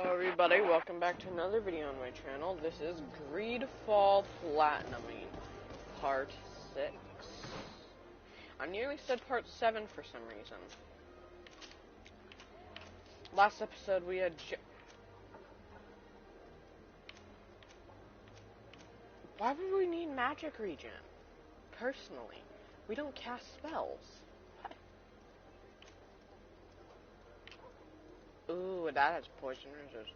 Hello everybody, welcome back to another video on my channel. This is Greedfall Platinuming, Part 6. I nearly said Part 7 for some reason. Last episode we had Why would we need magic regen? Personally, we don't cast spells. Ooh, that has poison resistance.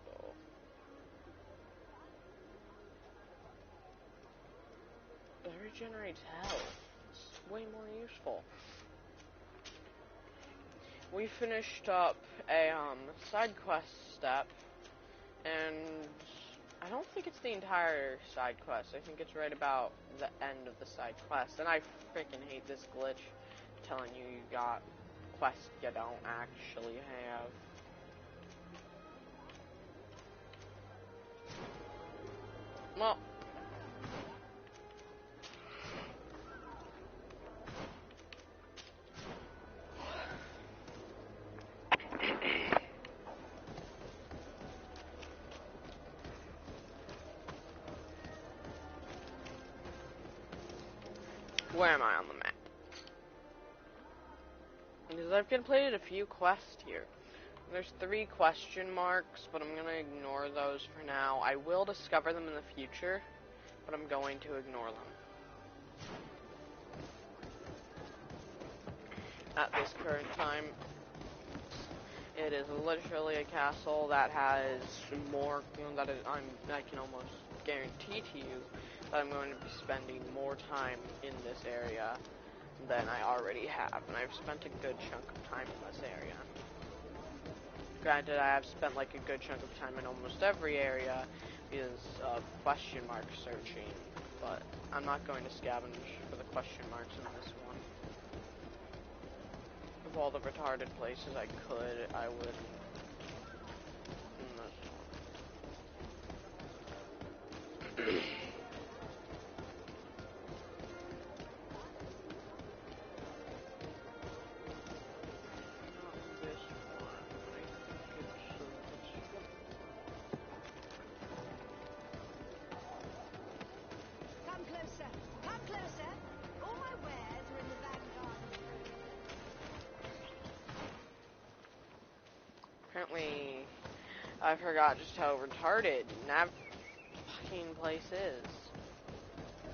That regenerates health. It's way more useful. We finished up a side quest step, and I don't think it's the entire side quest. I think it's right about the end of the side quest. And I freaking hate this glitch telling you you got quests you don't actually have. Well, where am I on the map? Because I've completed a few quests here. There's 3 question marks, but I'm going to ignore those for now. I will discover them in the future, but I'm going to ignore them. At this current time, it is literally a castle that has more, I can almost guarantee to you that I'm going to be spending more time in this area than I already have, and I've spent a good chunk of time in this area. Granted, I have spent like a good chunk of time in almost every area because of question mark searching, but I'm not going to scavenge for the question marks in this one. Of all the retarded places I could, I would in this one. Apparently, I forgot just how retarded that fucking place is.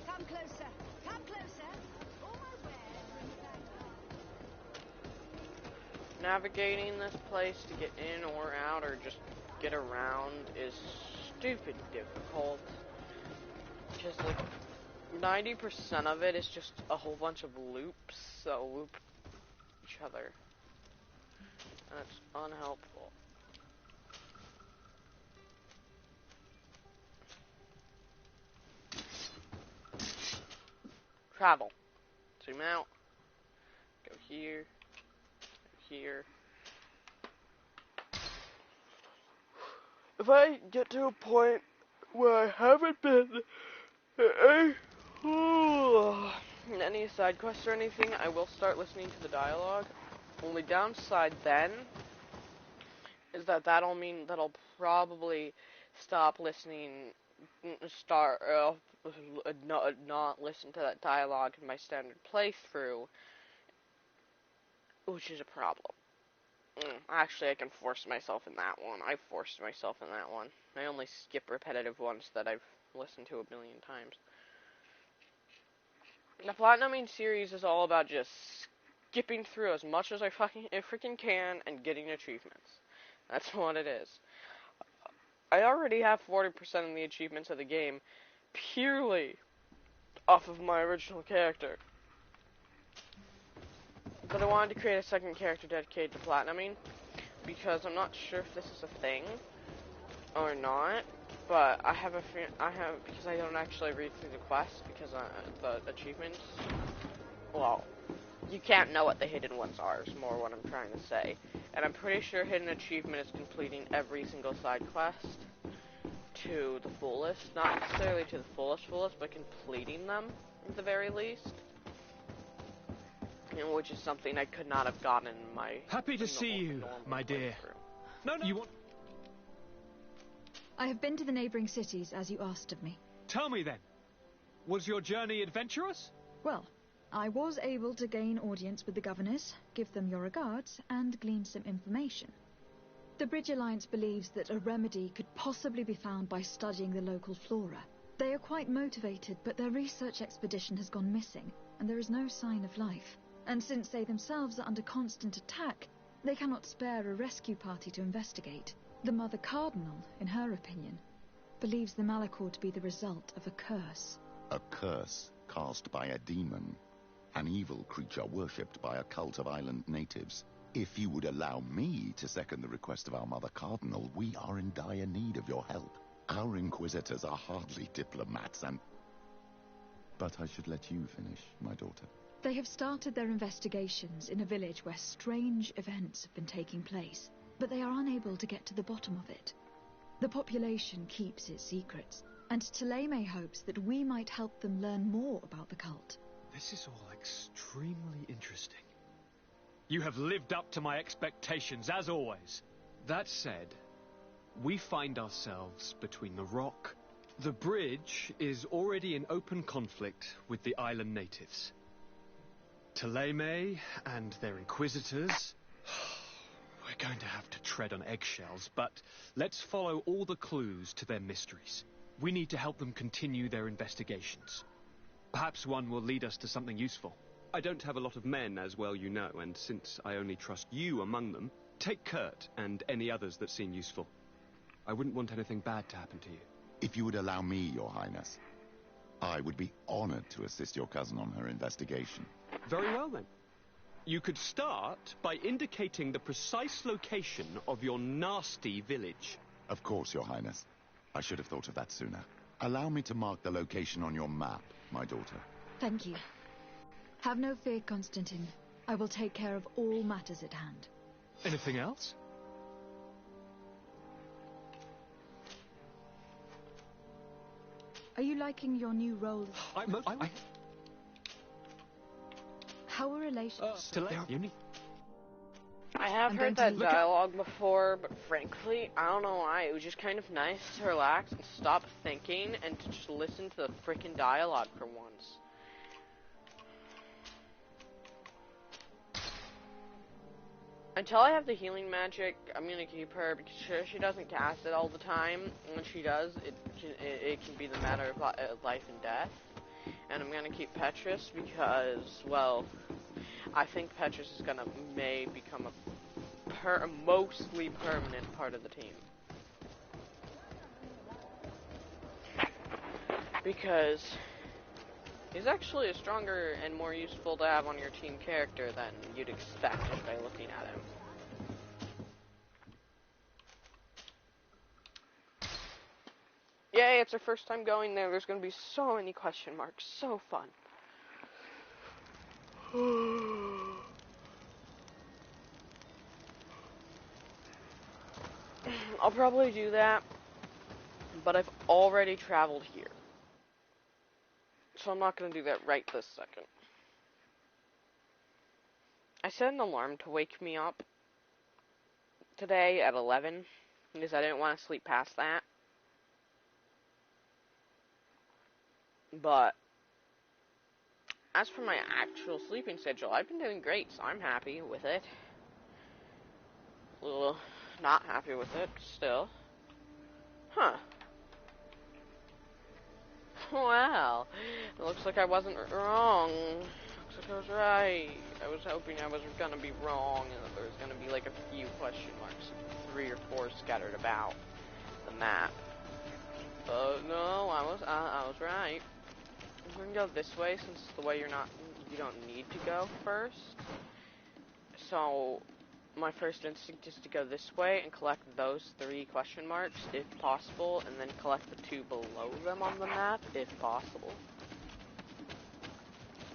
Come closer. Come closer. All my wares are in the back garden. Navigating this place to get in or out or just get around is stupid difficult. Just like 90% of it is just a whole bunch of loops that loop each other. And it's unhelpful. Travel. Zoom out. Go here. Go here. If I get to a point where I haven't been in any side quests or anything, I will start listening to the dialogue. Only downside then is that that'll mean that I'll probably stop listening, not listen to that dialogue in my standard playthrough, which is a problem. Actually, I can force myself in that one. I forced myself in that one. I only skip repetitive ones that I've listened to a million times. The Platinuming series is all about just skipping through as much as I freaking can and getting achievements. That's what it is. I already have 40% of the achievements of the game purely off of my original character. But I wanted to create a second character dedicated to Platinuming because I'm not sure if this is a thing or not. But because I don't actually read through the quest because the achievements. Well, you can't know what the hidden ones are. Is more what I'm trying to say. And I'm pretty sure hidden achievement is completing every single side quest to the fullest. Not necessarily to the fullest, but completing them at the very least. You know, which is something I could not have gotten in my. Happy to see you, my dear. No, you want? I have been to the neighboring cities, as you asked of me. Tell me then, was your journey adventurous? Well, I was able to gain audience with the governors, give them your regards, and glean some information. The Bridge Alliance believes that a remedy could possibly be found by studying the local flora. They are quite motivated, but their research expedition has gone missing, and there is no sign of life. And since they themselves are under constant attack, they cannot spare a rescue party to investigate. The Mother Cardinal, in her opinion, believes the Malachor to be the result of a curse. A curse cast by a demon. An evil creature worshipped by a cult of island natives. If you would allow me to second the request of our Mother Cardinal, we are in dire need of your help. Our inquisitors are hardly diplomats But I should let you finish, my daughter. They have started their investigations in a village where strange events have been taking place, but they are unable to get to the bottom of it. The population keeps its secrets, and Taleme hopes that we might help them learn more about the cult. This is all extremely interesting. You have lived up to my expectations, as always. That said, we find ourselves between the rock. The bridge is already in open conflict with the island natives. Taleme and their inquisitors. We're going to have to tread on eggshells, but let's follow all the clues to their mysteries. We need to help them continue their investigations. Perhaps one will lead us to something useful. I don't have a lot of men, as well you know, and since I only trust you among them, take Kurt and any others that seem useful. I wouldn't want anything bad to happen to you. If you would allow me, Your Highness, I would be honored to assist your cousin on her investigation. Very well, then. You could start by indicating the precise location of your nasty village. Of course, Your Highness. I should have thought of that sooner. Allow me to mark the location on your map, my daughter. Thank you. Have no fear, Constantine. I will take care of all matters at hand. Anything else? Are you liking your new role? How are relations? I have heard that dialogue before, but frankly, I don't know why. It was just kind of nice to relax and stop thinking and to just listen to the freaking dialogue for once. Until I have the healing magic, I'm gonna keep her because she doesn't cast it all the time. And when she does, it can be the matter of life and death. And I'm gonna keep Petrus because, well, I think Petrus is may become a mostly permanent part of the team. Because he's actually a stronger and more useful to have on your team character than you'd expect just by looking at him. Yay, it's our first time going there. There's going to be so many question marks. So fun. I'll probably do that, but I've already traveled here. So I'm not going to do that right this second. I set an alarm to wake me up today at 11 because I didn't want to sleep past that. But as for my actual sleeping schedule, I've been doing great, so I'm happy with it. A little not happy with it still. Huh. Wow. It looks like I wasn't wrong. Looks like I was right. I was hoping I was gonna be wrong and that there was gonna be like a few question marks, 3 or 4 scattered about the map. But no, I was right. I'm gonna go this way since it's the way you don't need to go first. So my first instinct is to go this way and collect those 3 question marks if possible, and then collect the 2 below them on the map if possible.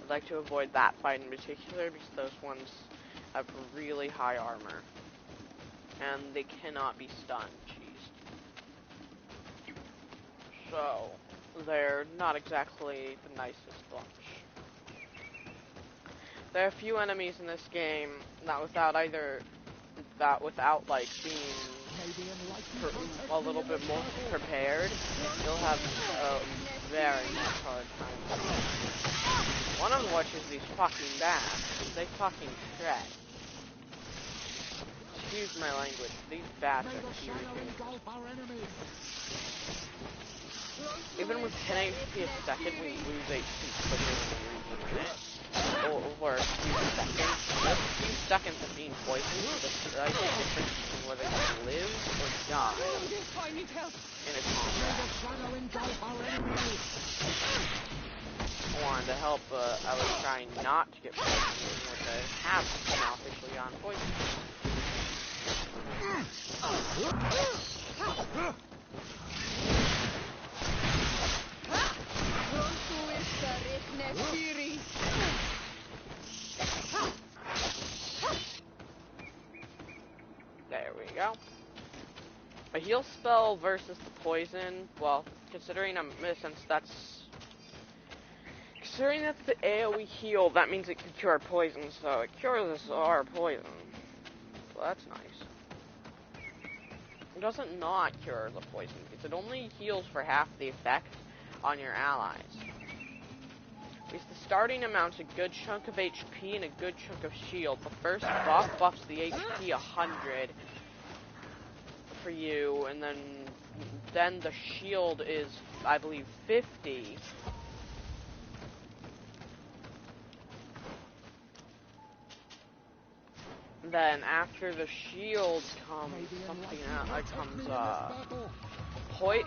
I'd like to avoid that fight in particular because those ones have really high armor and they cannot be stunned. Jeez. So they're not exactly the nicest bunch. There are a few enemies in this game that without like being a little bit more prepared, you'll have a very much hard time. One of which is these fucking bats. They fucking shred. Excuse my language. These bats are irritating. Even with 10 HP a second, we lose HP quicker than we regain it. Over a few seconds. Just a few seconds of being poisoned is the slight difference between whether you live or die in a combat. One, to help, I was trying not to get poisoned, which I have now officially gotten poisoned. There we go. A heal spell versus the poison, well, considering considering that's the AoE heal, that means it can cure poison, so it cures our poison. So that's nice. It doesn't not cure the poison, because it only heals for half the effect on your allies. Because the starting amount's a good chunk of HP and a good chunk of shield. The first buff buffs the HP 100 for you, and then the shield is, I believe, 50. Then after the shield comes something else.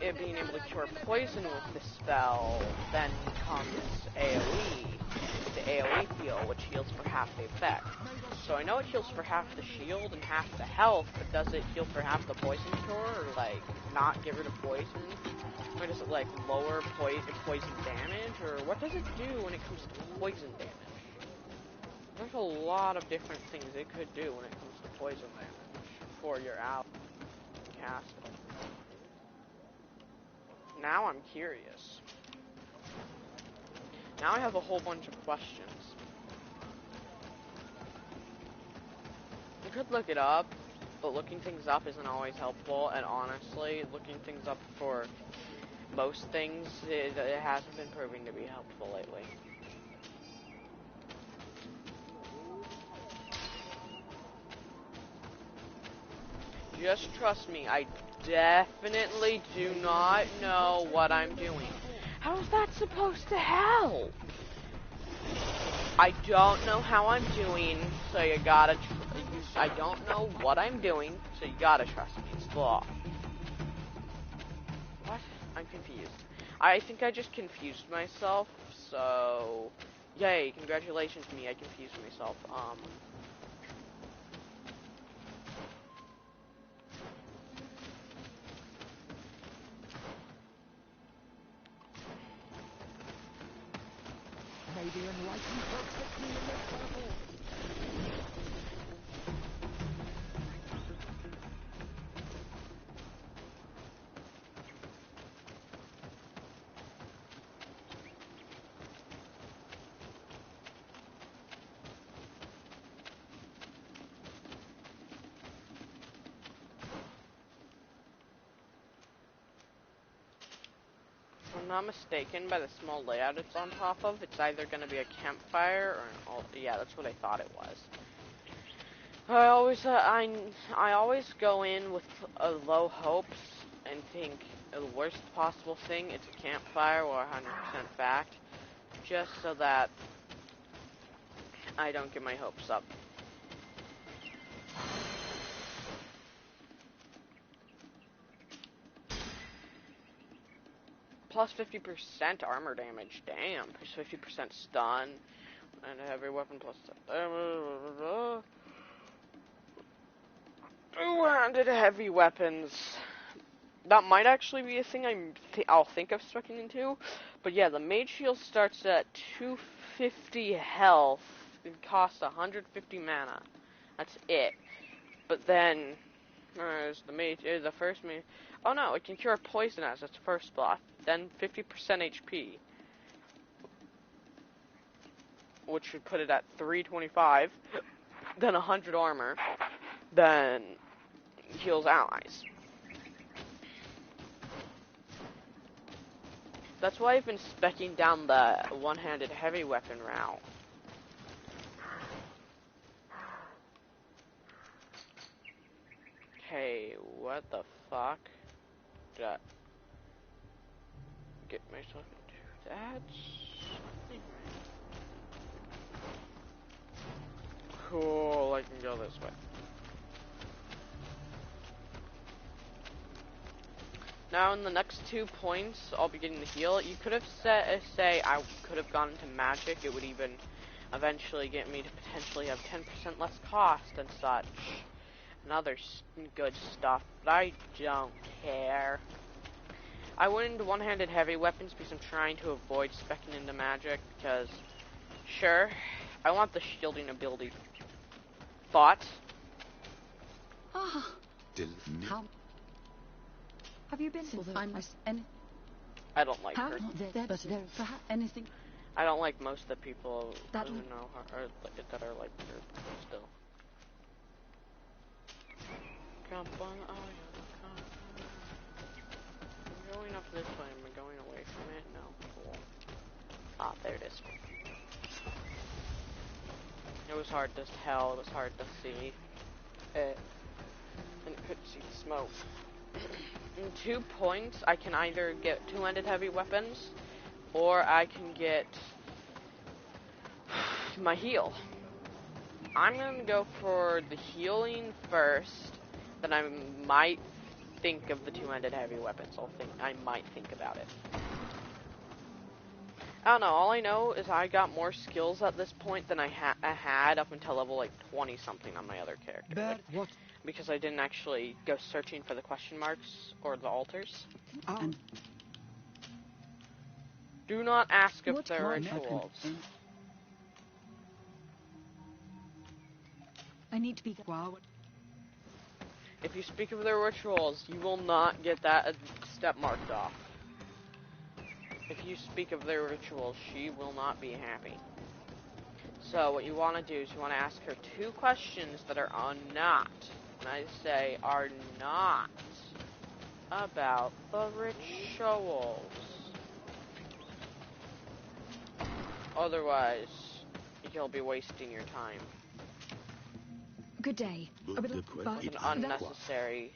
It being able to cure poison with the spell. Then comes AoE, the AoE heal, which heals for half the effect. So I know it heals for half the shield and half the health, but does it heal for half the poison cure, or like not get rid of poison? Or does it like lower poison damage, or what does it do when it comes to poison damage? There's a lot of different things it could do when it comes to poison damage for your ally castle. Now I'm curious. Now I have a whole bunch of questions. You could look it up, but looking things up isn't always helpful, and honestly, looking things up for most things, it hasn't been proving to be helpful lately. Just trust me, I definitely do not know what I'm doing. How is that supposed to help? I don't know how I'm doing, so you gotta I don't know what I'm doing, so you gotta trust me. It's the law. What? I'm confused. I think I just confused myself, so... Yay, congratulations me, I confused myself. Maybe enlighten perfectly in this battle. If I'm not mistaken, by the small layout it's on top of, it's either going to be a campfire or an yeah, that's what I thought it was. I always go in with low hopes and think the worst possible thing, it's a campfire or 100% fact, just so that I don't get my hopes up. Plus 50% armor damage, damn. Plus 50% stun, and a heavy weapon plus 200 heavy weapons. That might actually be a thing I'll think of switching into. But yeah, the mage shield starts at 250 health. It costs 150 mana. That's it. But then there's the first mage. Oh no, it can cure poison as its first buff. Then 50% HP, which would put it at 325. Then 100 armor. Then heals allies. That's why I've been specking down the one-handed heavy weapon route. Hey, what the fuck? Did I get myself into that? Cool, I can go this way. Now in the next 2 points, I'll be getting the heal. You could have say I could have gone into magic. It would even eventually get me to potentially have 10% less cost and such. And other good stuff, but I don't care. I went into one-handed heavy weapons because I'm trying to avoid speccing into magic, because, sure, I want the shielding ability. But Ah, How? have you been? I don't like her. But there perhaps anything. I don't like most of the people That who would- know her, or that are like her still. I'm going up this way. Am I going away from it? No. Cool. Ah, there it is. It was hard to tell. It was hard to see. And couldn't see the smoke. In 2 points, I can either get two-handed heavy weapons, or I can get my heal. I'm gonna go for the healing first, then I might think of the two-handed heavy weapons. I might think about it. I don't know, all I know is I got more skills at this point than I had up until level like 20 something on my other character. But what? Because I didn't actually go searching for the question marks or the altars. And Do not ask if What they're kind- rituals. I need to be. wow. If you speak of their rituals, you will not get that step marked off. If you speak of their rituals, she will not be happy. So what you want to do is you want to ask her 2 questions that are not, and I say are not, about the rituals. Otherwise, you'll be wasting your time. Good day. I would like With an unnecessary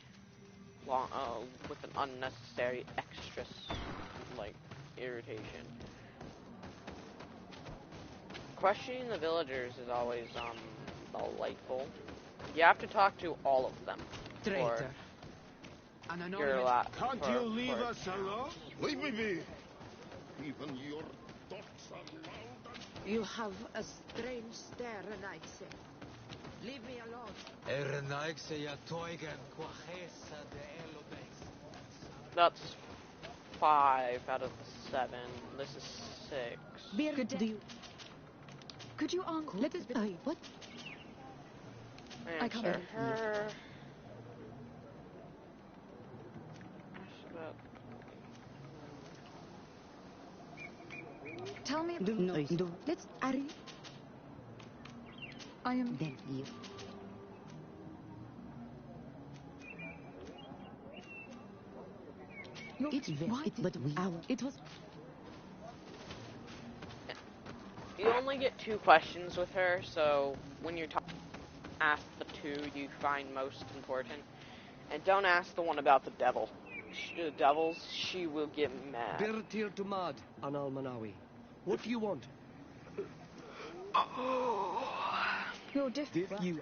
with an unnecessary extra, like, irritation. Questioning the villagers is always, delightful. You have to talk to all of them. Traitor. An You're anonymous. Can't you leave us alone? alone? Leave me be. Even your thoughts are loud and... You have a strange stare, and I say, leave me alone. That's 5 out of 7. This is 6. Good day. Could you Let us be. What? I can't Answer believe her. tell me? Do. Let's hurry. I am. Then you. It's very. Why? But we. It was. You only get 2 questions with her, so when you're talking, ask the 2 you find most important. And don't ask the one about the devil. The devils, she will get mad. Birtir Dumad, Anal Manawi. What do you want? You're different. If you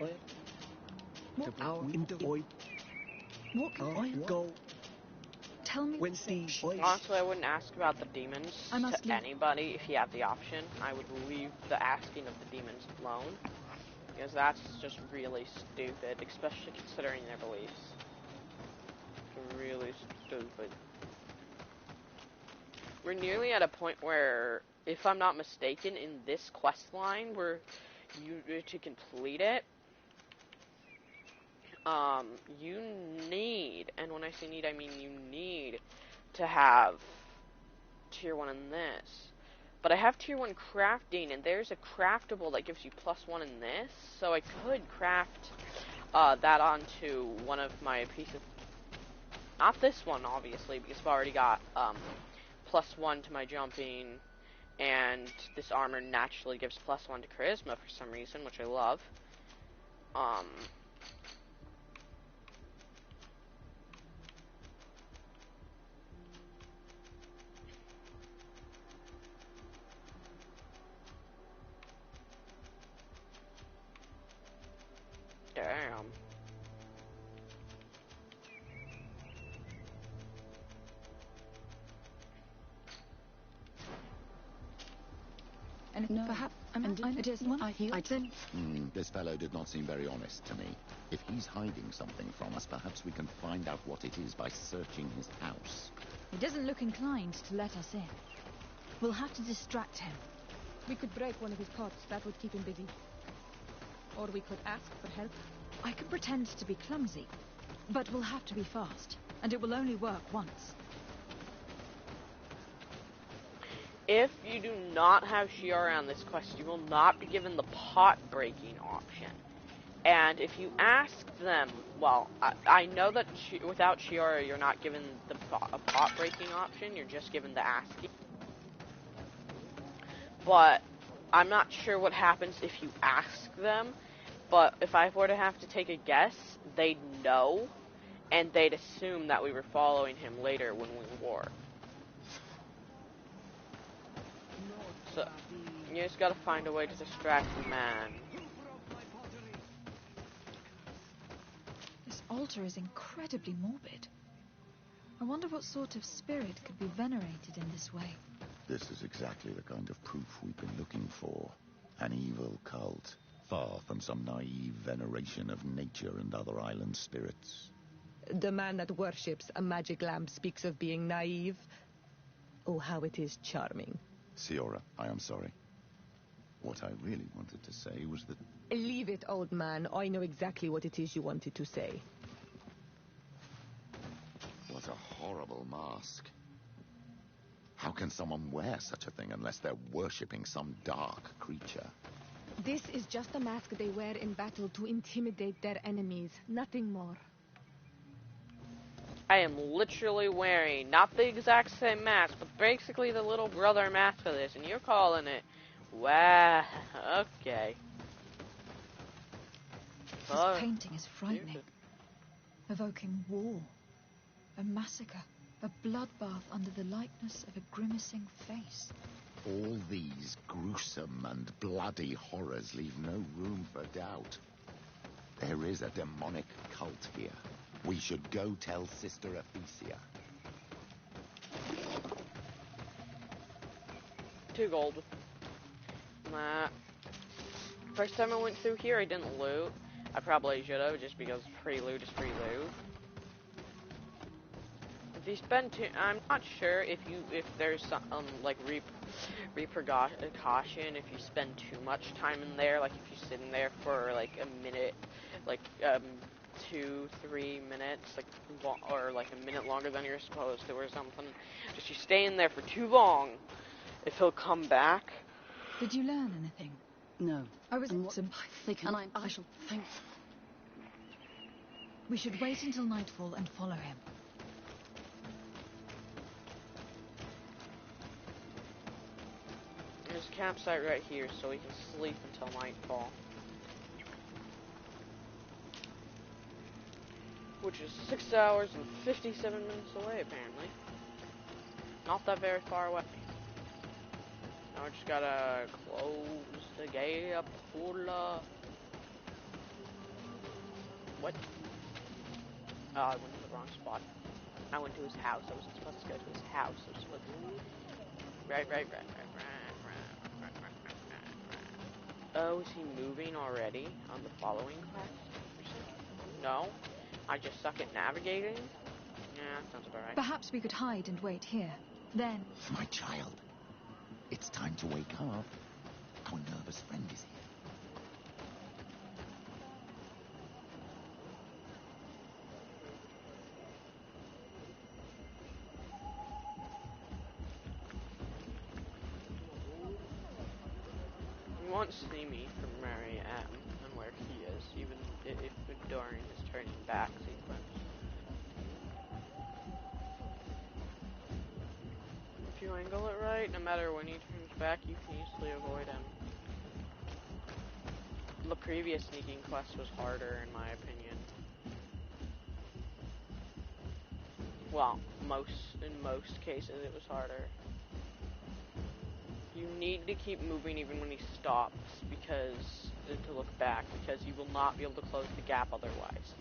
What? to our into oi, What can I go tell me? when the Honestly, I wouldn't ask about the demons I must to leave. anybody if you have the option. I would leave the asking of the demons alone. Because that's just really stupid, especially considering their beliefs. It's really stupid. We're nearly at a point where, if I'm not mistaken, in this quest line, where you to complete it, you need, and when I say need, I mean you need to have tier 1 in this. But I have tier 1 crafting, and there's a craftable that gives you +1 in this, so I could craft that onto one of my pieces. Not this one, obviously, because I've already got +1 to my jumping, and this armor naturally gives +1 to charisma for some reason, which I love. Damn. And No. perhaps it is one I hear. This fellow did not seem very honest to me. If he's hiding something from us, perhaps we can find out what it is by searching his house. He doesn't look inclined to let us in. We'll have to distract him. We could break one of his pots. That would keep him busy. Or we could ask for help. I can pretend to be clumsy, but we'll have to be fast, and it will only work once. If you do not have Shiora on this quest, you will not be given the pot breaking option. And if you ask them, well, I know that without Shiora, you're not given a pot breaking option. You're just given the asking. But I'm not sure what happens if you ask them. But if I were to have to take a guess, they'd know, and they'd assume that we were following him later when we war. So, you just gotta find a way to distract the man. This altar is incredibly morbid. I wonder what sort of spirit could be venerated in this way. This is exactly the kind of proof we've been looking for. An evil cult, far from some naive veneration of nature and other island spirits. The man that worships a magic lamp speaks of being naive. Oh, how it is charming. Siora, I am sorry. What I really wanted to say was that... Leave it, old man. I know exactly what it is you wanted to say. What a horrible mask. How can someone wear such a thing unless they're worshipping some dark creature? This is just a mask they wear in battle to intimidate their enemies. Nothing more. I am literally wearing, not the exact same mask, but basically the little brother mask of this, and you're calling it, wow, okay. This painting is frightening. Evoking war, a massacre, a bloodbath under the likeness of a grimacing face. All these gruesome and bloody horrors leave no room for doubt. There is a demonic cult here. We should go tell Sister Ephesia. 2 gold. Nah. First time I went through here, I didn't loot. I probably should have, just because free loot is free loot. If you spend I'm not sure if there's some like repercussion if you spend too much time in there. Like if you're sitting there for like a minute, like 2-3 minutes, like or like a minute longer than you're supposed to, or something. Just you stay in there for too long, if he'll come back. Did you learn anything? No. I was And what they can, I shall think. We should wait until nightfall and follow him. There's a campsite right here, so we can sleep until nightfall. Which is 6 hours and 57 minutes away, apparently. Not that very far away. Now I just gotta close the gate up. What? Oh, I went to the wrong spot. I went to his house. I wasn't supposed to go to his house. I was supposed to... Right. Oh, is he moving already on the following quest? No? I just suck at navigating? Yeah, that sounds about right. Perhaps we could hide and wait here. Then... My child, it's time to wake up. Our nervous friend is here. You won't see me from where I am and where he is, even if during back sequence. If you angle it right, no matter when he turns back, you can easily avoid him. The previous sneaking quest was harder, in my opinion. Well, in most cases it was harder. You need to keep moving even when he stops, because to look back, because you will not be able to close the gap otherwise.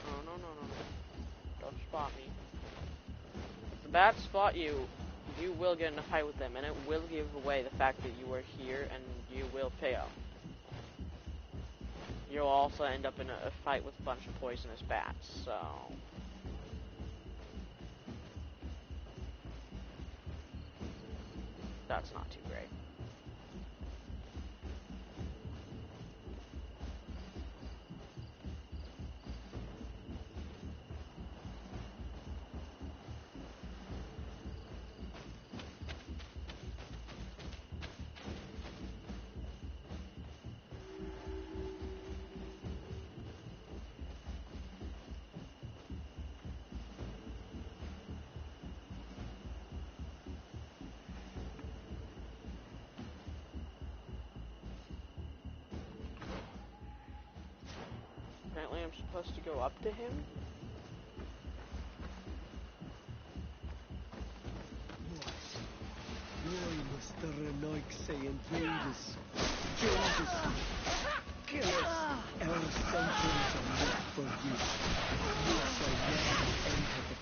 No, no, no, no, no. Don't spot me. If the bats spot you, you will get in a fight with them, and it will give away the fact that you are here, and you will fail. You'll also end up in a fight with a bunch of poisonous bats, so... that's not too great. Apparently I'm supposed to go up to him. Why must the Renoik say and Judas, kill us? Our centuries are not for you. You shall never enter the...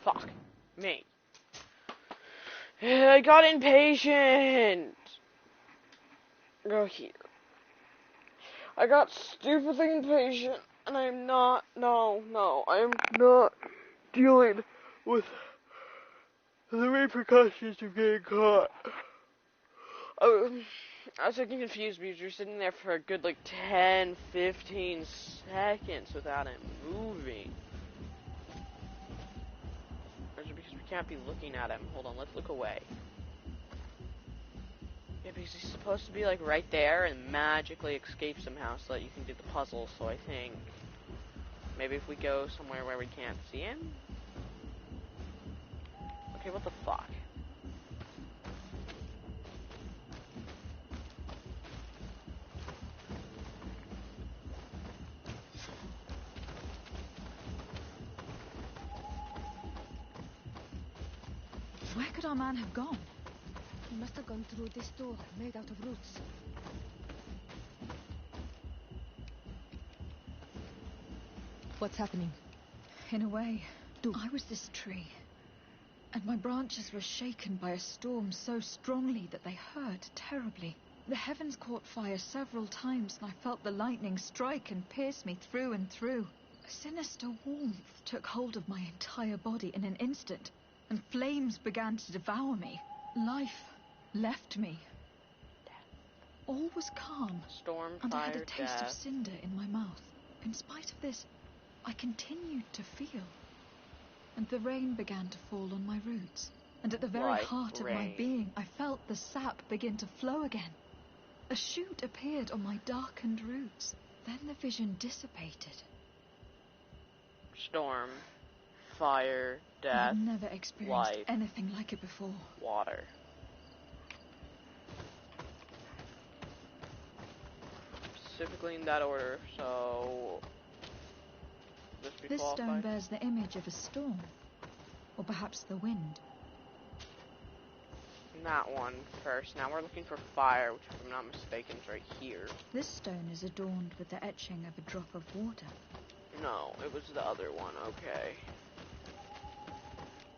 Fuck me. I got impatient. Go here. I got stupidly impatient, and I'm not. No, I am not dealing with the repercussions of getting caught. I was getting confused because you're sitting there for a good like 10, 15 seconds without him moving. Or is it because we can't be looking at him? Hold on, let's look away. Yeah, because he's supposed to be like right there and magically escape somehow so that you can do the puzzle, so I think maybe if we go somewhere where we can't see him? Okay, what the fuck? Where could our man have gone? He must have gone through this door, made out of roots. What's happening? In a way, I was this tree, and my branches were shaken by a storm so strongly that they hurt terribly. The heavens caught fire several times, and I felt the lightning strike and pierce me through and through. A sinister warmth took hold of my entire body in an instant, and flames began to devour me. Life left me. All was calm, Storm, and I had fire, a taste death. of cinder in my mouth. In spite of this, I continued to feel. And the rain began to fall on my roots. And at the very Like heart of my rain. being, I felt the sap begin to flow again. A shoot appeared on my darkened roots. Then the vision dissipated. Storm, fire, I death, had never experienced life, anything like it before. water. Specifically in that order, so... This stone bears the image of a storm. Or perhaps the wind. That one first. Now we're looking for fire, which if I'm not mistaken is right here. This stone is adorned with the etching of a drop of water. No, it was the other one, okay.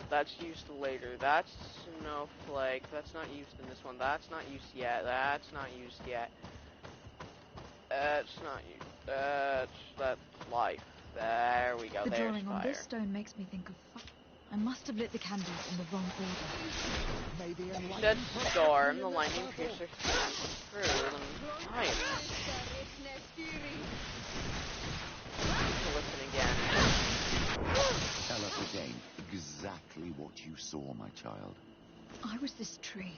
That's used later. That's snowflake. That's not used in this one. That's not used yet. That's not used yet. That's not used. That's life. There we go. The There's drawing fire. on this stone makes me think of fire. I must have lit the candles in the wrong order. Maybe You enlightened said perhaps storm, in the this lightning battle. piercer smashed through, and fire. Listen again. Tell us again exactly what you saw, my child. I was this tree,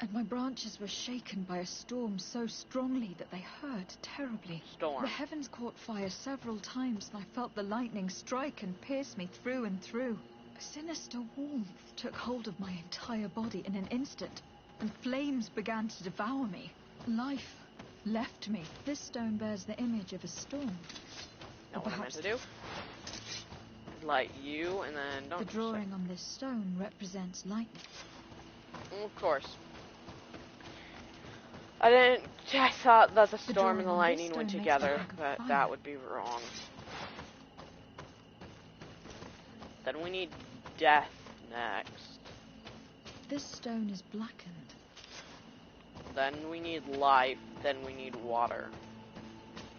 and my branches were shaken by a storm so strongly that they hurt terribly. Storm. The heavens caught fire several times, and I felt the lightning strike and pierce me through and through. A sinister warmth took hold of my entire body in an instant, and flames began to devour me. Life left me. This stone bears the image of a storm. Know what I meant to do? Light you, and then don't. The drawing on this stone represents lightning. Of course. I thought that the storm and the lightning went together, but that would be wrong. Then we need death next. This stone is blackened. Then we need life, then we need water.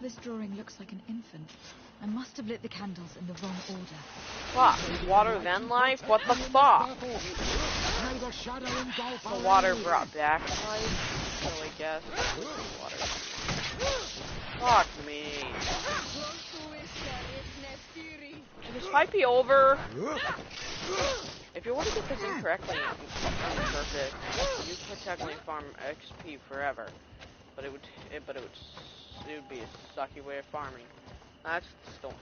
This drawing looks like an infant. I must have lit the candles in the wrong order. Fuck, water then life? What the fuck? The water brought back life, so I guess. Water. Fuck me. Can this fight be over? If you want to get this incorrectly perfect, you could technically farm XP forever, but it would be a sucky way of farming. That's the storm.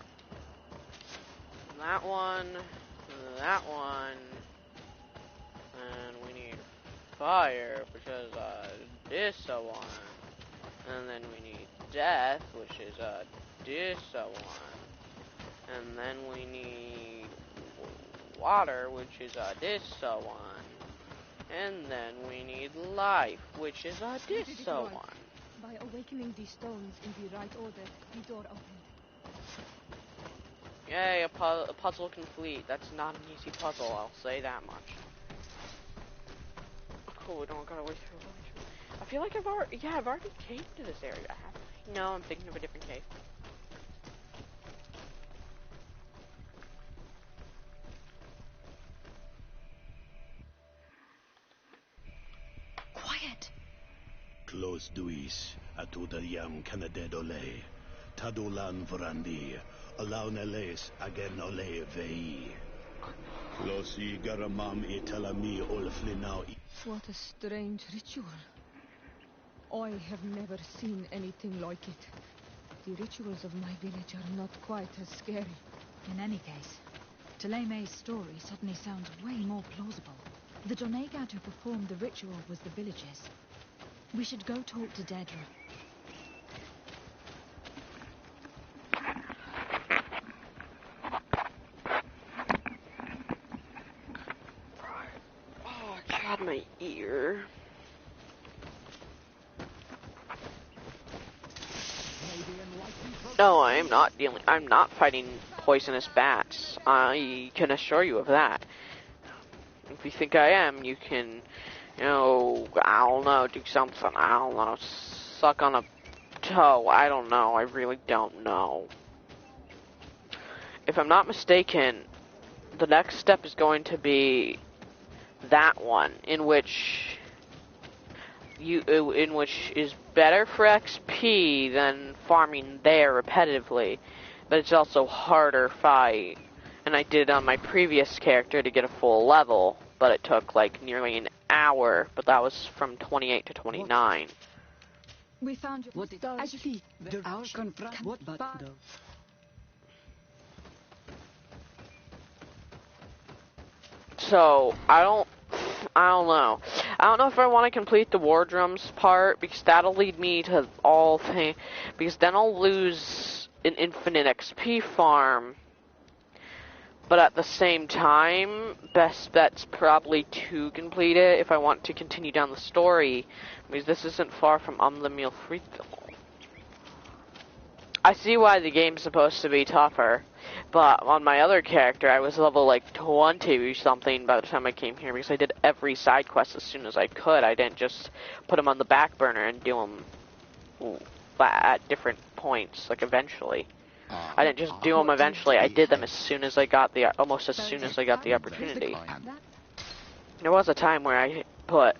That one, and we need fire, which is this one, and then we need death, which is this one, and then we need water, which is this one, and then we need life, which is this one. By awakening these stones in the right order, the door opened. Yay, a puzzle complete. That's not an easy puzzle, I'll say that much. Cool, we don't gotta wait through. I feel like I've already came to this area, haven't I? No, I'm thinking of a different cave. Quiet! Close duis, atudayam canadedole, tadulan vorandi, alauneles again ole vei. Closi garamam italami olflinau. What a strange ritual. I have never seen anything like it. The rituals of my village are not quite as scary. In any case, Teleme's story suddenly sounds way more plausible. The Donegat who performed the ritual was the villagers. We should go talk to Dedra. Oh, God, my ear. No, I'm not fighting poisonous bats. I can assure you of that. If you think I am, you can, I don't know, do something. I don't know, suck on a toe. I don't know. I really don't know. If I'm not mistaken, the next step is going to be that one, in which is better for XP than farming there repetitively, but it's also harder fight. And I did it on my previous character to get a full level, but it took like nearly an hour, but that was from 28 to 29. We found your... What actually? Our confront what but though? So, I don't know. I don't know if I want to complete the War Drums part, because that'll lead me to all things, because then I'll lose an infinite XP farm. But at the same time, best bet's probably to complete it if I want to continue down the story, because this isn't far from Umlamil Friedville. I see why the game's supposed to be tougher, but on my other character, I was level like 20 or something by the time I came here, because I did every side quest as soon as I could. I didn't just put them on the back burner and do them at different points, like eventually. I didn't just do them eventually. I did them as soon as I got almost as soon as I got the opportunity. There was a time where I put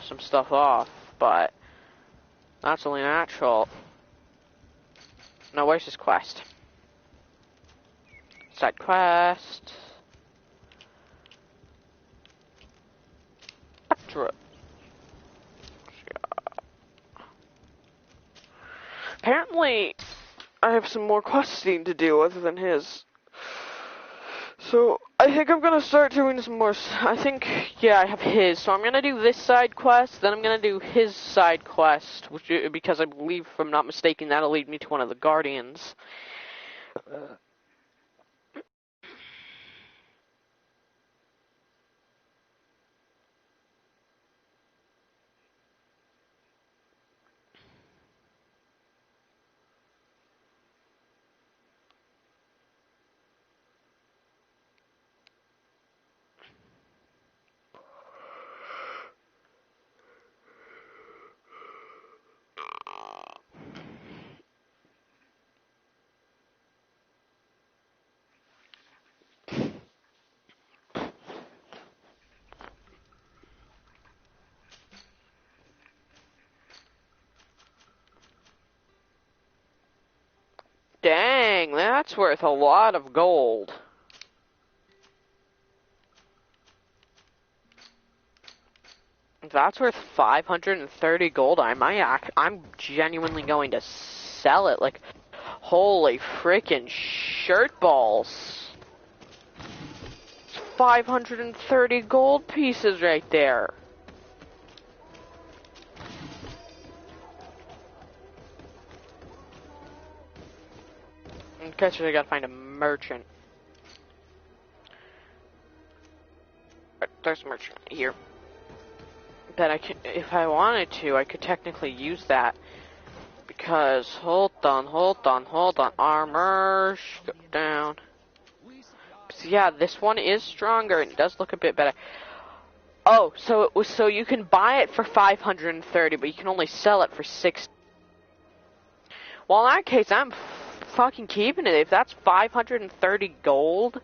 some stuff off, but that's only natural. Now, where's this quest? Side quest. Apparently, I have some more questing to do other than his. So, I think I'm gonna start doing some more. I think, yeah, I have his. So I'm gonna do this side quest, then I'm gonna do his side quest, which, because I believe, if I'm not mistaken, that'll lead me to one of the Guardians. Dang, that's worth a lot of gold. That's worth 530 gold. I'm genuinely going to sell it. Like, holy freaking shirt balls. 530 gold pieces right there. Okay, so I gotta find a merchant. There's a merchant here. But I can, if I wanted to, I could technically use that. Because, hold on. Armor, go down. So yeah, this one is stronger and it does look a bit better. Oh, so you can buy it for 530, but you can only sell it for 60. Well, in that case, I'm fucking keeping it. If that's 530 gold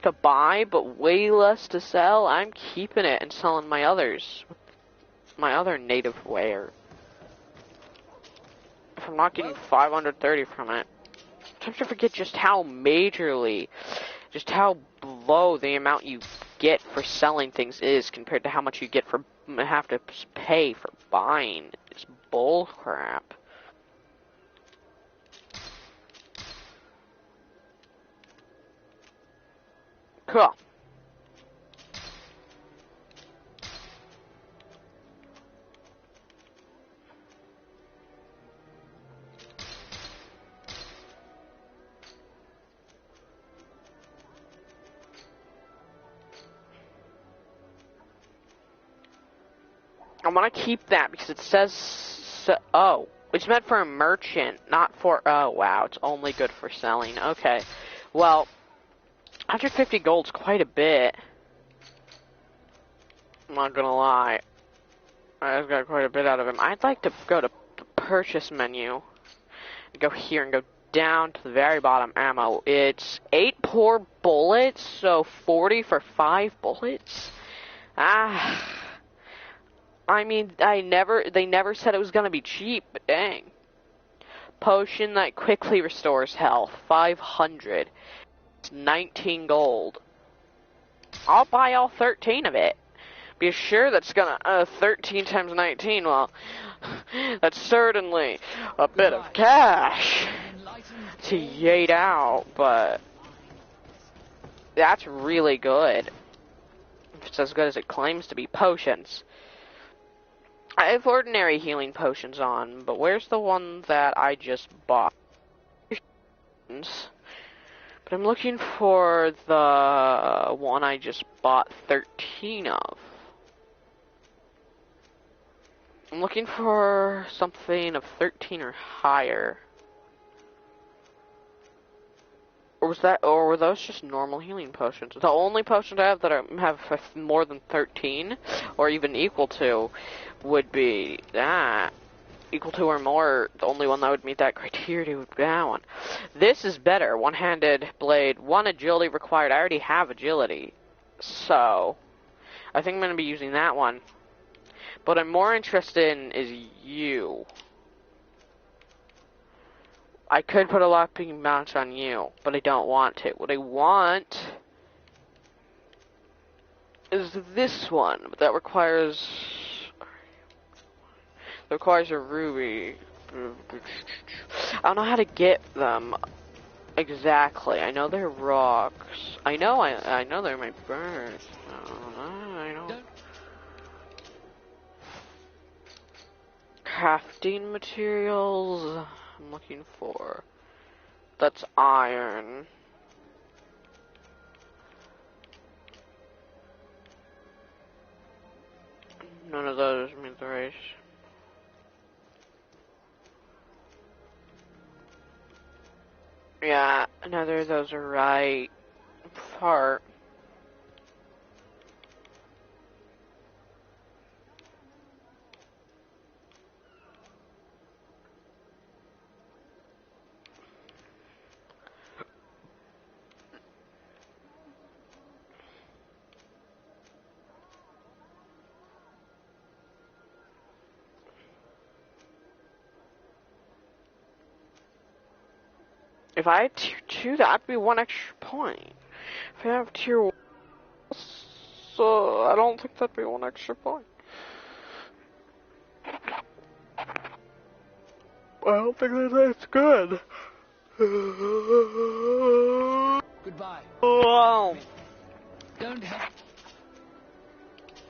to buy, but way less to sell, I'm keeping it and selling my others. My other native wear. If I'm not getting 530 from it. Sometimes I forget just how low the amount you get for selling things is compared to how much you get for have to pay for buying. It's bull crap. Cool. I want to keep that because it says, oh, it's meant for a merchant, not for, oh wow, it's only good for selling. Okay, well, 150 gold's quite a bit. I'm not gonna lie. I just got quite a bit out of him. I'd like to go to purchase menu. Go here and go down to the very bottom. Ammo. It's 8 poor bullets, so 40 for 5 bullets. I mean, they never said it was gonna be cheap, but dang. Potion that quickly restores health, 500. It's 19 gold. I'll buy all 13 of it. Be sure that's gonna, 13 times 19, well, that's certainly a bit of cash to yate out, but that's really good. If it's as good as it claims to be. Potions. I have ordinary healing potions on, but where's the one that I just bought? But I'm looking for the one I just bought 13 of. I'm looking for something of 13 or higher. Or were those just normal healing potions? The only potions I have that have more than 13, or even equal to, would be that. Equal to or more, the only one that would meet that criteria would be that one. This is better. One-handed blade, 1 agility required. I already have agility. So, I think I'm going to be using that one. What I'm more interested in is you. I could put a lockpicking bounce on you, but I don't want to. What I want is this one, but that requires a ruby. I don't know how to get them exactly. I know they're rocks. I know they're my birds. I know. Crafting materials. I'm looking for. That's iron. None of those means the race. Yeah, neither of those are right. Part. If I had tier 2, that'd be 1 extra point. If I have tier 1, so I don't think that'd be 1 extra point. I don't think that's good. Goodbye. Wow. Don't have...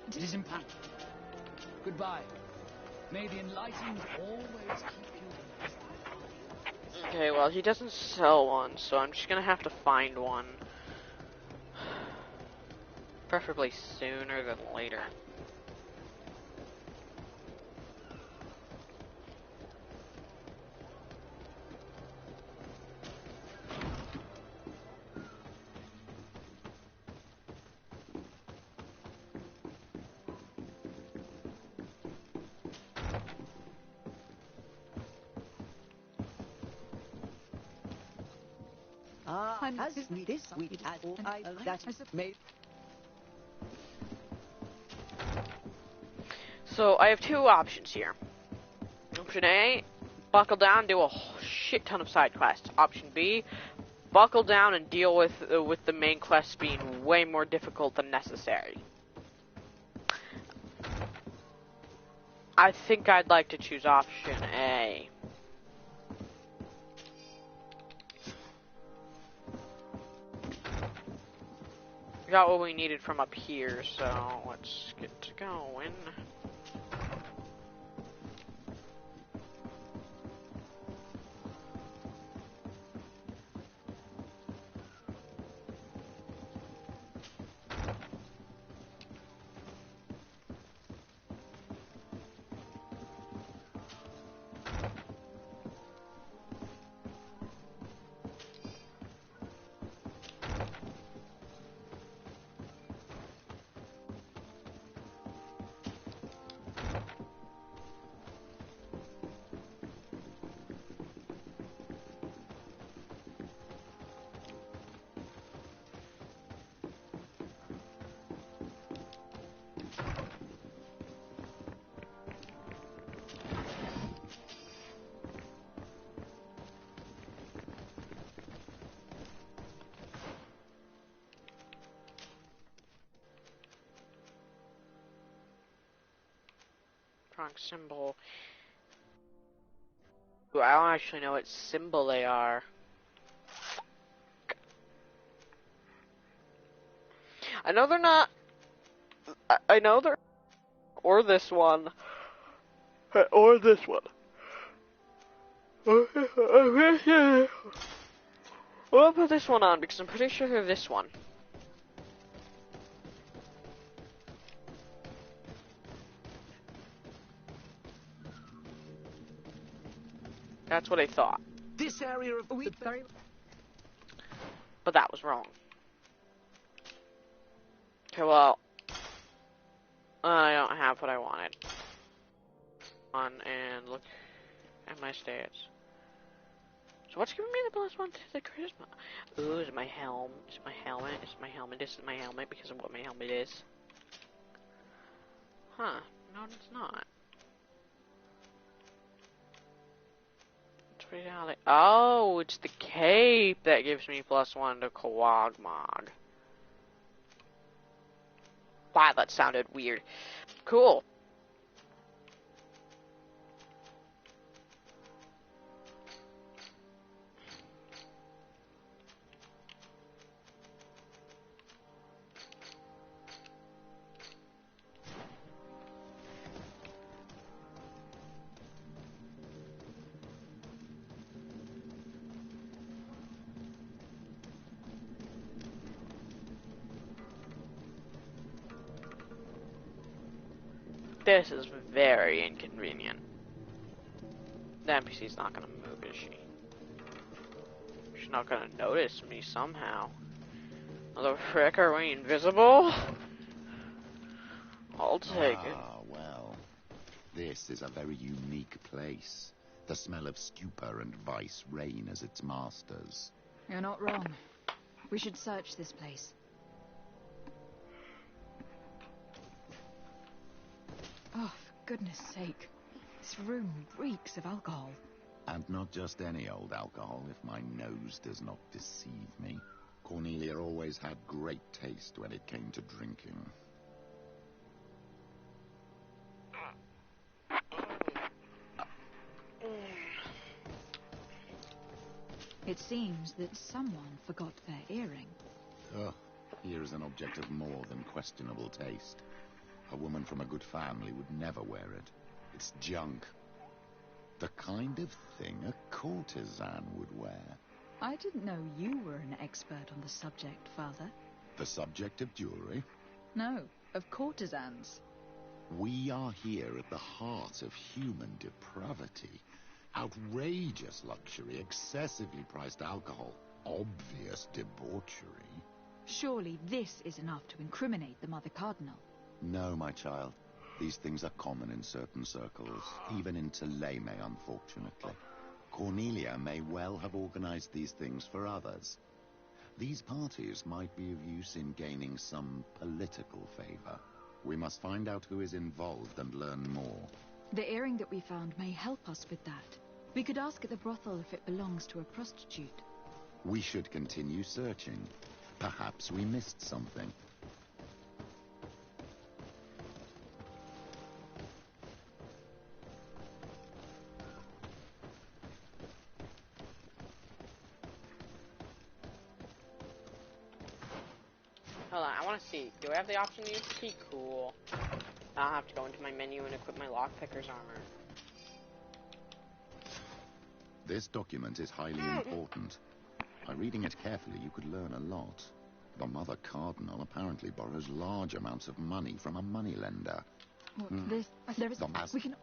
It is important. Goodbye. May the enlightened always keep you in his eye. Okay, well, he doesn't sell one, so I'm just gonna have to find one. Preferably sooner than later. Has this week as I that made. So, I have 2 options here. Option A, buckle down, do a shit ton of side quests. Option B, buckle down and deal with the main quests being way more difficult than necessary. I think I'd like to choose option A. We got what we needed from up here, so let's get to going. Wrong symbol. Ooh, I don't actually know what symbol they are. I know they're not. I know they're. Or this one. Or this one. I'll put this one on because I'm pretty sure they're this one. That's what I thought. This area of the very... But that was wrong. Okay, well. I don't have what I wanted. On and look at my stats. So what's giving me the +1 to the charisma? Ooh, is it my helm? Is it my helmet? Is it my helmet? This is my helmet because of what my helmet is. Huh. No, it's not. Oh, it's the cape that gives me +1 to Kawagmog. Wow, that sounded weird. Cool. this is very inconvenient. The NPC's not gonna move, is she? She's not gonna notice me somehow. Oh, the frick, are we invisible? I'll take it. Ah, well. This is a very unique place. The smell of stupor and vice reign as its masters. You're not wrong. We should search this place. Oh, for goodness sake. This room reeks of alcohol. And not just any old alcohol, if my nose does not deceive me. Cornelia always had great taste when it came to drinking. It seems that someone forgot their earring. Ugh, here is an object of more than questionable taste. A woman from a good family would never wear it. It's junk. The kind of thing a courtesan would wear. I didn't know you were an expert on the subject, Father. The subject of jewelry? No, of courtesans. We are here at the heart of human depravity. Outrageous luxury, excessively priced alcohol, obvious debauchery. Surely this is enough to incriminate the Mother Cardinal. No, my child. These things are common in certain circles, even in Theleme, unfortunately. Cornelia may well have organized these things for others. These parties might be of use in gaining some political favor. We must find out who is involved and learn more. The earring that we found may help us with that. We could ask at the brothel if it belongs to a prostitute. We should continue searching. Perhaps we missed something. Hold on, I want to see. Do I have the option to use key? Cool. I'll have to go into my menu and equip my lockpicker's armor. This document is highly important. By reading it carefully, you could learn a lot. The Mother Cardinal apparently borrows large amounts of money from a moneylender. There is... We can...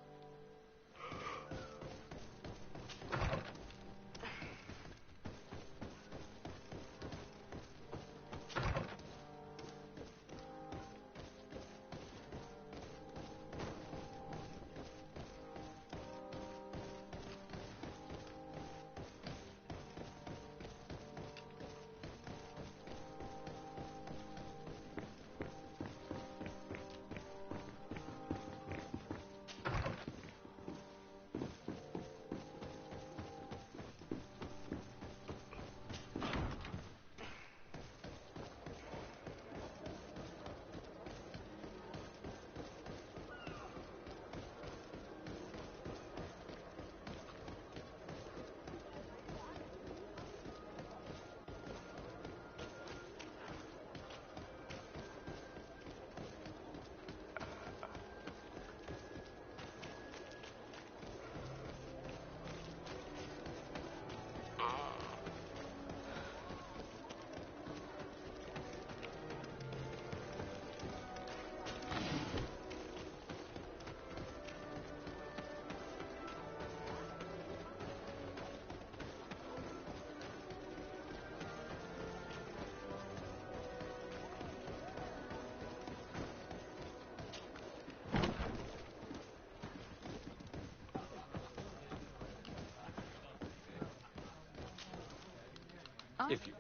If you...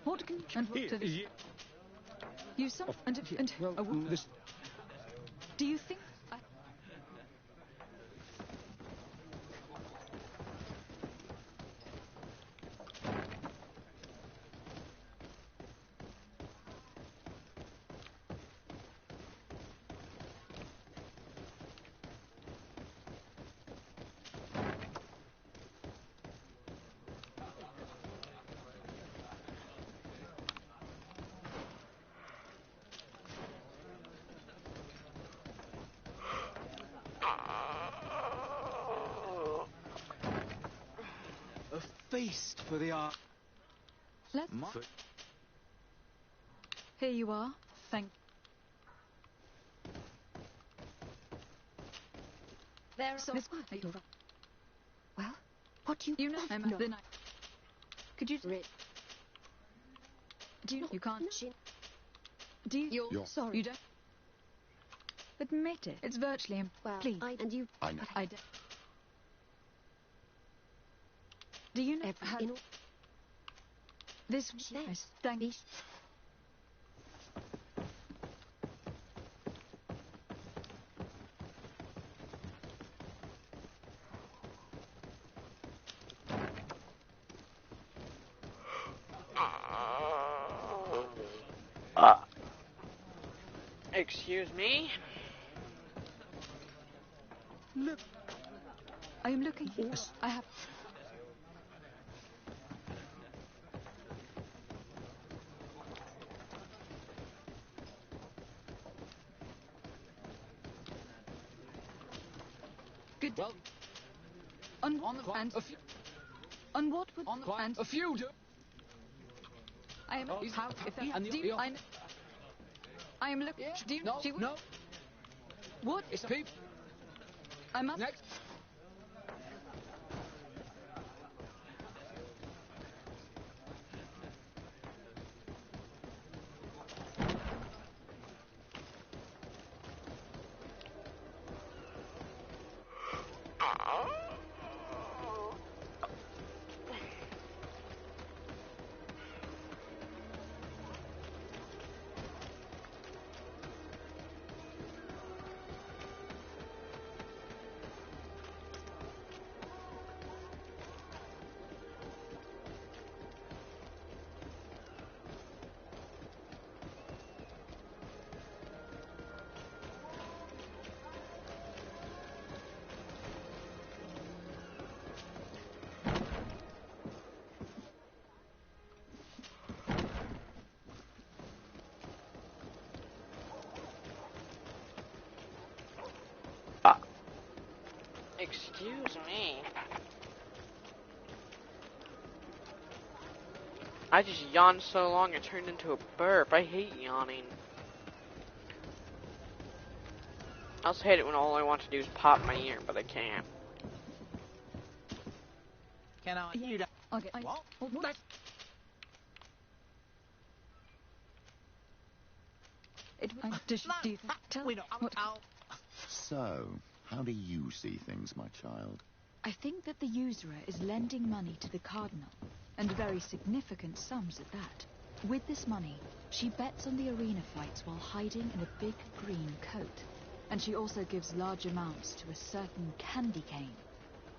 What can... And what to... You some... And... Well, this... Do you think... A feast for the art. Let's... Here you are. Thank... There So, are... well, What do you know I'm No. the night. Could you... Red. Do you can't... Chin. Do you... You're- sorry. You don't... Admit it. It's virtually Well, please. and you... I know. I don't... Do you know... In all... This... Yes. Thank you. Excuse me? Look. I am looking. I have... Good. Well, On the and a few, on what would on the and a few do. I am Oh, how if that and the- do you, the- I am looking. Yeah. Do you, No, do you, no. What? It's a peep. I must. Next. Excuse me. I just yawned so long it turned into a burp. I hate yawning. I also hate it when all I want to do is pop my ear, but I can't. Can I? You don't. Okay. What? That's, it. Do you tell We know. what? So, how do you see things, my child? I think that the usurer is lending money to the Cardinal, and very significant sums at that. With this money, she bets on the arena fights while hiding in a big green coat. And she also gives large amounts to a certain candy cane,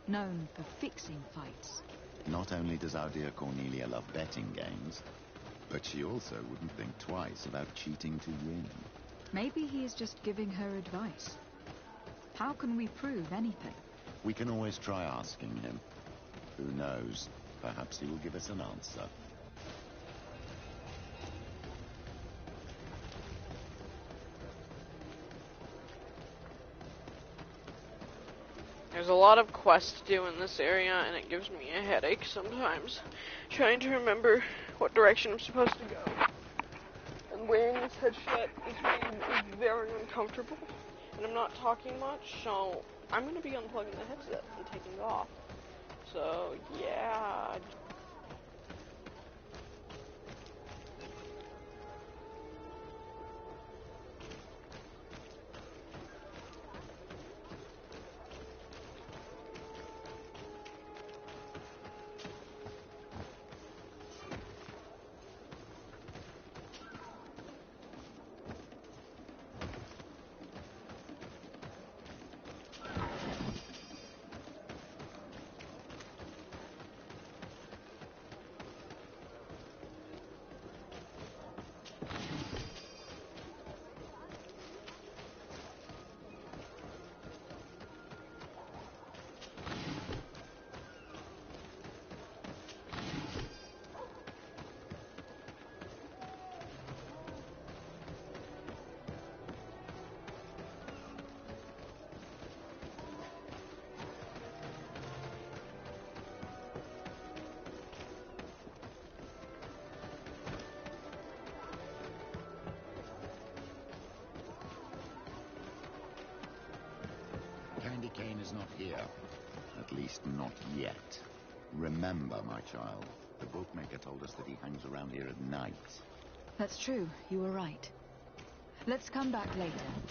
known for fixing fights. Not only does our dear Cornelia love betting games, but she also wouldn't think twice about cheating to win. Maybe he is just giving her advice. How can we prove anything? We can always try asking him. Who knows? Perhaps he will give us an answer. There's a lot of quests to do in this area, and it gives me a headache sometimes. Trying to remember what direction I'm supposed to go. And wearing this headset is very uncomfortable. And I'm not talking much, so I'm going to be unplugging the headset and taking it off. So, yeah. Lady Kane is not here. At least not yet. Remember, my child, the bookmaker told us that he hangs around here at night. That's true. You were right. Let's come back later.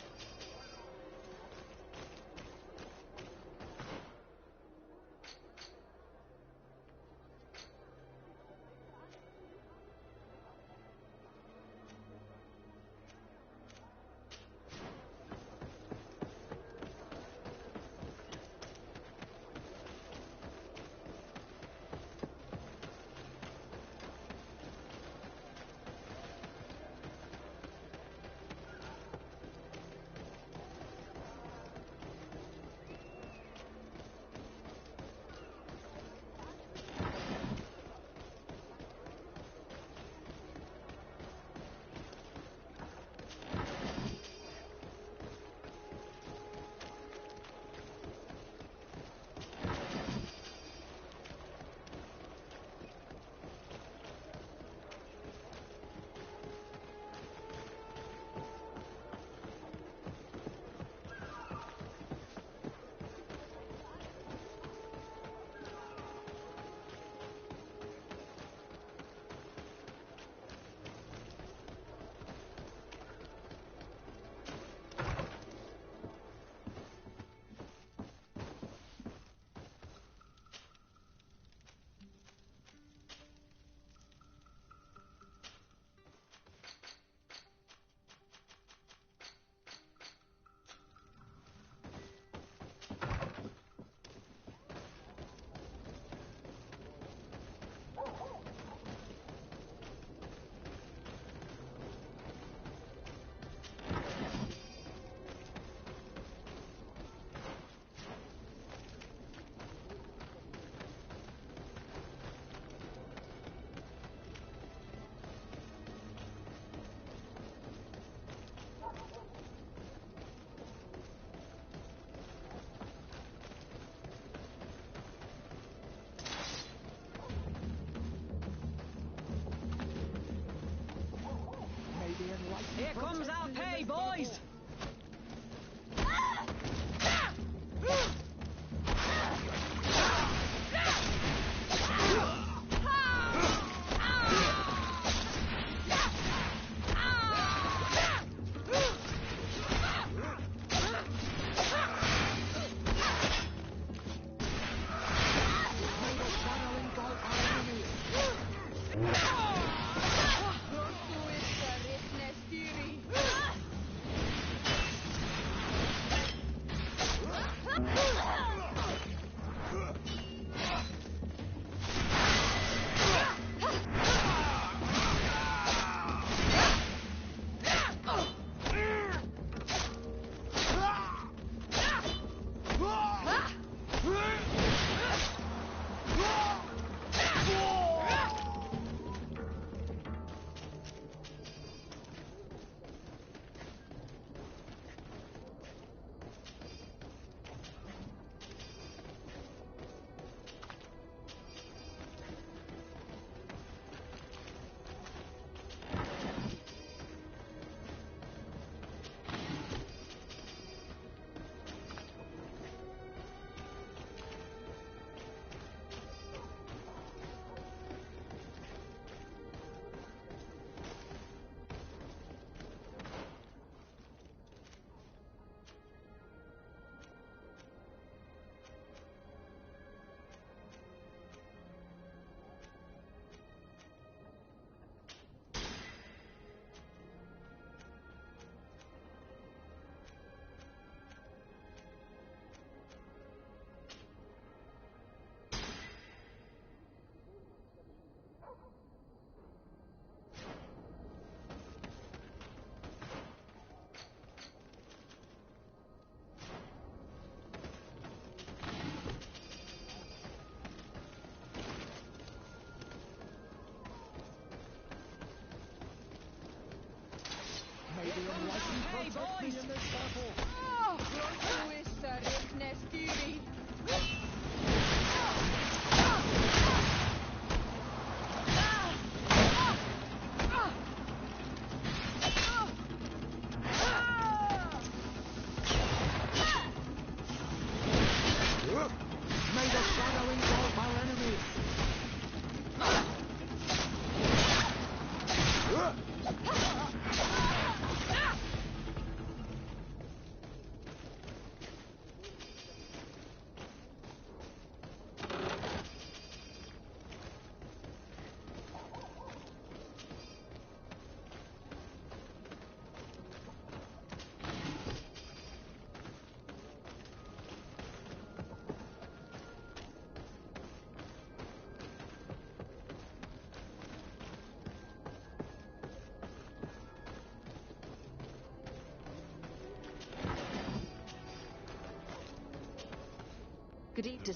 Good evening.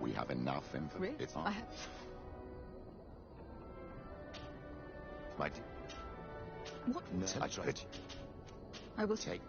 We have enough information. Really? It's I not. have... My dear. What? No, I tried. I will... Take.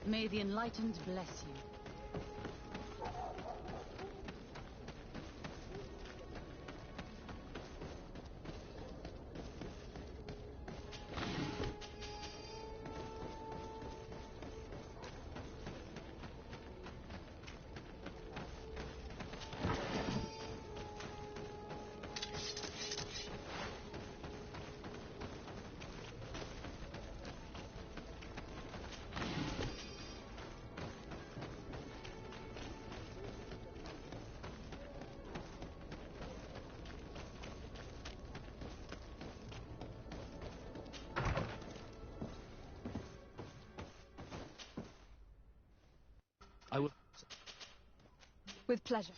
May the Enlightened bless you. With pleasure.